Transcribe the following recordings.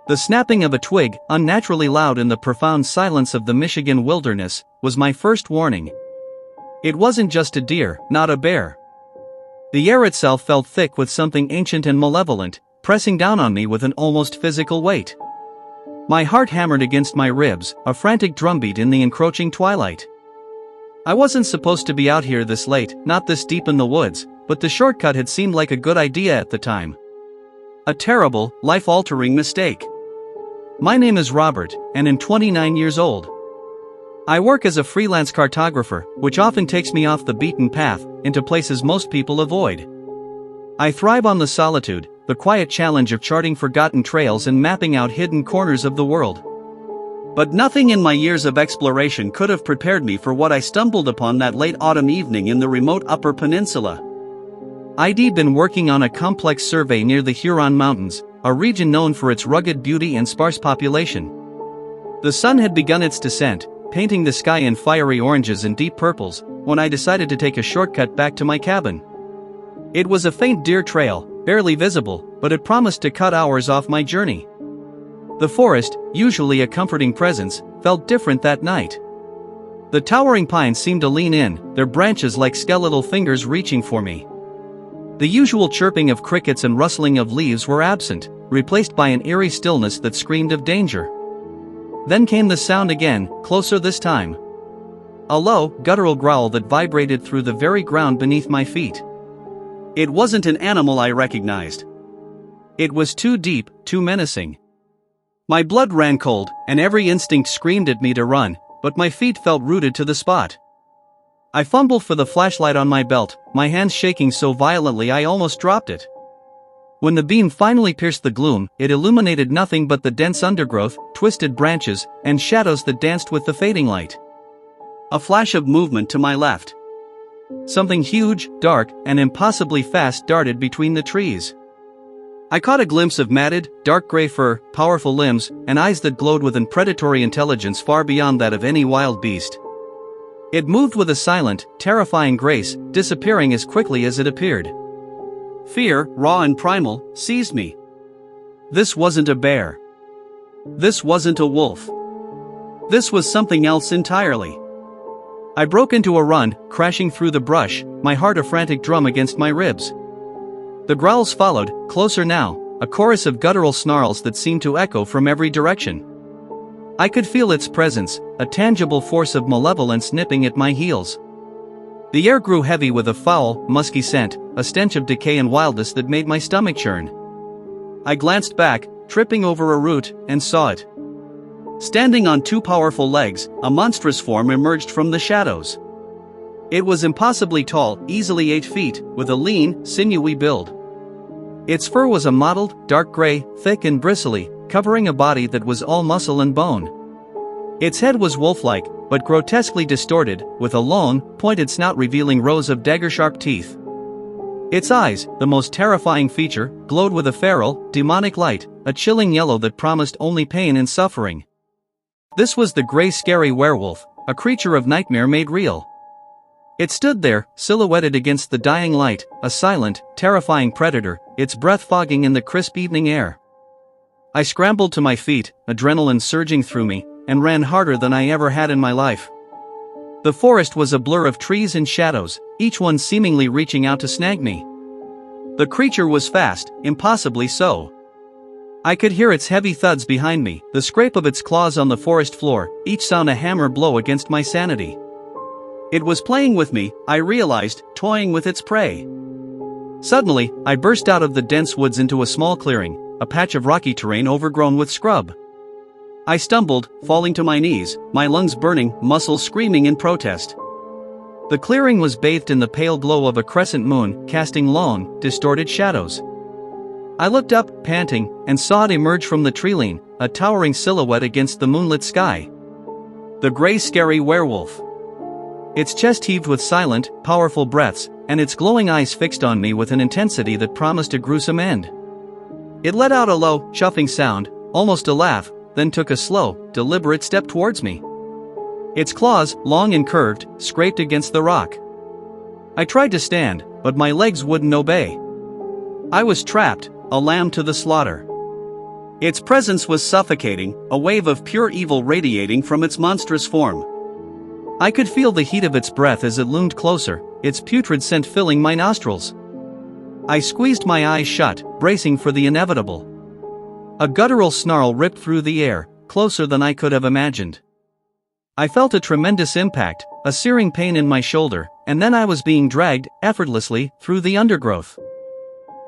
The snapping of a twig, unnaturally loud in the profound silence of the Michigan wilderness, was my first warning. It wasn't just a deer, not a bear. The air itself felt thick with something ancient and malevolent, pressing down on me with an almost physical weight. My heart hammered against my ribs, a frantic drumbeat in the encroaching twilight. I wasn't supposed to be out here this late, not this deep in the woods, but the shortcut had seemed like a good idea at the time. A terrible, life-altering mistake. My name is Robert, and I'm 29 years old. I work as a freelance cartographer, which often takes me off the beaten path, into places most people avoid. I thrive on the solitude, the quiet challenge of charting forgotten trails and mapping out hidden corners of the world. But nothing in my years of exploration could have prepared me for what I stumbled upon that late autumn evening in the remote Upper Peninsula. I'd been working on a complex survey near the Huron Mountains, a region known for its rugged beauty and sparse population. The sun had begun its descent, painting the sky in fiery oranges and deep purples, when I decided to take a shortcut back to my cabin. It was a faint deer trail, barely visible, but it promised to cut hours off my journey. The forest, usually a comforting presence, felt different that night. The towering pines seemed to lean in, their branches like skeletal fingers reaching for me. The usual chirping of crickets and rustling of leaves were absent, replaced by an eerie stillness that screamed of danger. Then came the sound again, closer this time. A low, guttural growl that vibrated through the very ground beneath my feet. It wasn't an animal I recognized. It was too deep, too menacing. My blood ran cold, and every instinct screamed at me to run, but my feet felt rooted to the spot. I fumbled for the flashlight on my belt, my hands shaking so violently I almost dropped it. When the beam finally pierced the gloom, it illuminated nothing but the dense undergrowth, twisted branches, and shadows that danced with the fading light. A flash of movement to my left. Something huge, dark, and impossibly fast darted between the trees. I caught a glimpse of matted, dark gray fur, powerful limbs, and eyes that glowed with an predatory intelligence far beyond that of any wild beast. It moved with a silent, terrifying grace, disappearing as quickly as it appeared. Fear, raw and primal, seized me. This wasn't a bear. This wasn't a wolf. This was something else entirely. I broke into a run, crashing through the brush, my heart a frantic drum against my ribs. The growls followed, closer now, a chorus of guttural snarls that seemed to echo from every direction. I could feel its presence, a tangible force of malevolence nipping at my heels. The air grew heavy with a foul, musky scent, a stench of decay and wildness that made my stomach churn. I glanced back, tripping over a root, and saw it. Standing on two powerful legs, a monstrous form emerged from the shadows. It was impossibly tall, easily 8 feet, with a lean, sinewy build. Its fur was a mottled, dark gray, thick and bristly, covering a body that was all muscle and bone. Its head was wolf-like, but grotesquely distorted, with a long, pointed snout revealing rows of dagger-sharp teeth. Its eyes, the most terrifying feature, glowed with a feral, demonic light, a chilling yellow that promised only pain and suffering. This was the gray scary werewolf, a creature of nightmare made real. It stood there, silhouetted against the dying light, a silent, terrifying predator, its breath fogging in the crisp evening air. I scrambled to my feet, adrenaline surging through me, and ran harder than I ever had in my life. The forest was a blur of trees and shadows, each one seemingly reaching out to snag me. The creature was fast, impossibly so. I could hear its heavy thuds behind me, the scrape of its claws on the forest floor, each sound a hammer blow against my sanity. It was playing with me, I realized, toying with its prey. Suddenly, I burst out of the dense woods into a small clearing, a patch of rocky terrain overgrown with scrub. I stumbled, falling to my knees, my lungs burning, muscles screaming in protest. The clearing was bathed in the pale glow of a crescent moon, casting long, distorted shadows. I looked up, panting, and saw it emerge from the treeline, a towering silhouette against the moonlit sky. The gray scary werewolf. Its chest heaved with silent, powerful breaths, and its glowing eyes fixed on me with an intensity that promised a gruesome end. It let out a low, chuffing sound, almost a laugh, then took a slow, deliberate step towards me. Its claws, long and curved, scraped against the rock. I tried to stand, but my legs wouldn't obey. I was trapped, a lamb to the slaughter. Its presence was suffocating, a wave of pure evil radiating from its monstrous form. I could feel the heat of its breath as it loomed closer, its putrid scent filling my nostrils. I squeezed my eyes shut, bracing for the inevitable. A guttural snarl ripped through the air, closer than I could have imagined. I felt a tremendous impact, a searing pain in my shoulder, and then I was being dragged, effortlessly, through the undergrowth.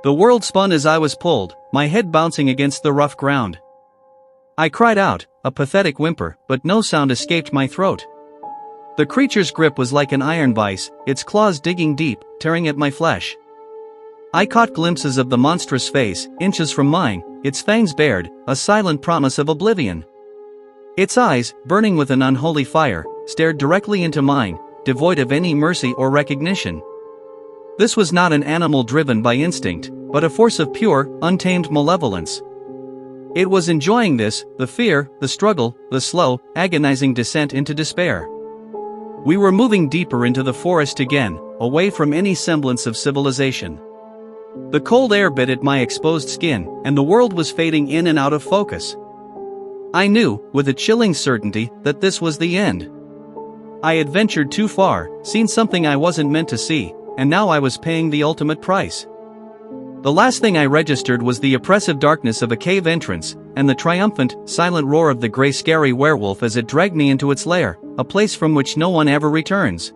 The world spun as I was pulled, my head bouncing against the rough ground. I cried out, a pathetic whimper, but no sound escaped my throat. The creature's grip was like an iron vise, its claws digging deep, tearing at my flesh. I caught glimpses of the monstrous face, inches from mine, its fangs bared, a silent promise of oblivion. Its eyes, burning with an unholy fire, stared directly into mine, devoid of any mercy or recognition. This was not an animal driven by instinct, but a force of pure, untamed malevolence. It was enjoying this, the fear, the struggle, the slow, agonizing descent into despair. We were moving deeper into the forest again, away from any semblance of civilization. The cold air bit at my exposed skin, and the world was fading in and out of focus. I knew, with a chilling certainty, that this was the end. I had ventured too far, seen something I wasn't meant to see, and now I was paying the ultimate price. The last thing I registered was the oppressive darkness of a cave entrance, and the triumphant, silent roar of the gray scary werewolf as it dragged me into its lair, a place from which no one ever returns.